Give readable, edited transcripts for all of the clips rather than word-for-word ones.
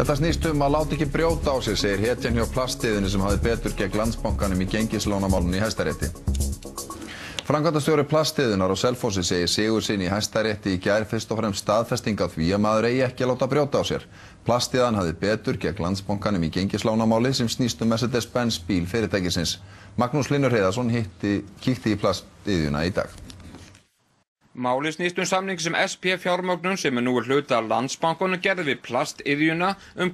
Þetta snýst að láta ekki brjóta á sig, segir hetjan hjá Plastiðunni sem hafði betur gegn Landsbankanum í gengislánamálinu í Hæstarétti. Framkvæmdastjóri Plastiðunnar á Selfossi segir sigur sinn í Hæstarétti í gær fyrst og fremst staðfesting á því að maður eigi ekki að láta brjóta á sér. Plastiðan hafði betur gegn Landsbankanum í gengislánamáli sem snýst Mercedes-Benz bíl fyrirtækisins. Magnús Hlynur Heiðarsson kíkti í Plastiðuna í dag. Málið snýst samning sem SP fjármögnun sem nú hluti af Landsbankanum gerði við Plastiðjuna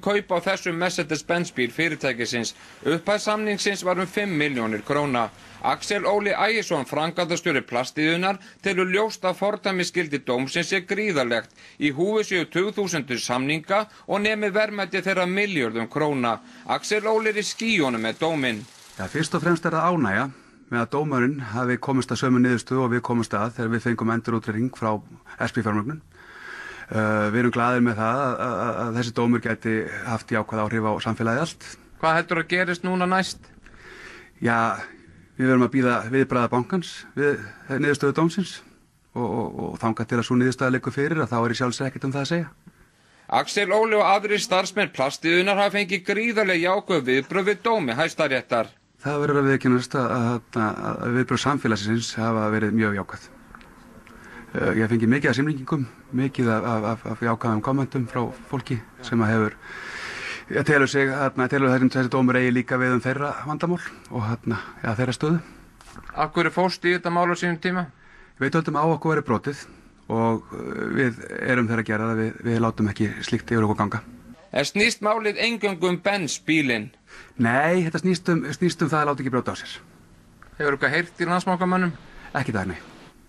kaup á þessum Mercedes-Benz bíl fyrirtækisins. Upphæð samningsins var 5 milljónir króna. Axel Óli Ægisson, framkvæmdastjóri Plastiðjunnar, telur ljóst að fordæmisgildi dómsins sé gríðarlegt. Í húfi séu 20.000 samninga og nemi verðmæti þeirra milljörðum króna. Axel Óli í skýjunum með dóminn. Ja, fyrst og fremst það ánægja með að dómarinn hafi komist að sömu niðurstöðu og við komumst að þegar við fengum endurútreikning frá SP fjármögnun. Við erum glaðir með það að þessi dómur gæti haft jákvæð áhrif á samfélagið allt. Hvað heldur að gerist núna næst? Já, við verum að bíða viðbragða bankans við niðurstöðu dómsins og þangað til að svo niðurstaða liggur fyrir að þá í sjálfsög ekkert það að segja. Axel Óli og aðrir starfsmenn Plastiðjunnar hafa fengið gríðarleg jákvæð viðbrögð við dómi Hæstaréttar. Það verður að viðurkennast að viðbrögð samfélagsins hafa verið mjög jákvæð. Ég fengi mikið af símlingum, mikið af jákvæðum kommentum frá fólki sem hefur telur þessi dómur eigi líka við þeirra vandamál og þeirra stöðu. Af hverju fórstu í þetta mál á sínum tíma? Við töldum á okkur verið brotið og við erum þeirra að gera það, við látum ekki slíkt yfir okkur ganga. Snýst málið eingöngu Benz bílinn? Nei, þetta snýst það að láta ekki brjóta á sér. Hefur eitthvað heyrt í Landsbankamönnum? Ekki það, nei.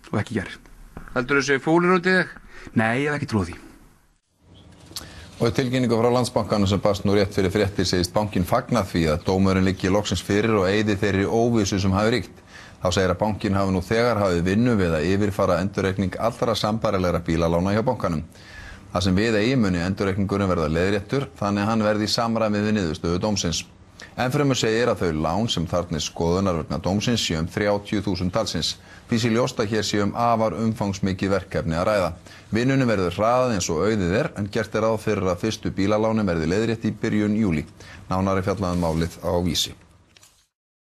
Og ekki hér. Heldur þú séu fúlir út í þig? Nei, ég hef ekki trúið því. Og í tilkynningu frá Landsbankanum sem barst nú rétt fyrir fréttir segist bankinn fagna því að dómurinn liggi loksins fyrir og eyði þeirri óvissu sem hafi ríkt. Þá segir að bankinn hafi nú þegar hafið vinnu við að yfirfara endurreikning allra sambærilegra bílalána hjá bankanum. Það sem við eigi muni endurreikningurinn verða leiðréttur þannig að hann verði í samræmi við niðurstöðu dómsins. Ennfremur segir að þau lán sem þarfnist skoðunar vegna dómsins séu 30.000 talsins. Því sé ljóst að hér séu afar umfangsmikið verkefni að ræða. Vinnunni verður hraðað eins og auðið en gert ráð fyrir að fyrstu bílalánin verði leiðrétt í byrjun júlí. Nánari fjallað málið á Vísi.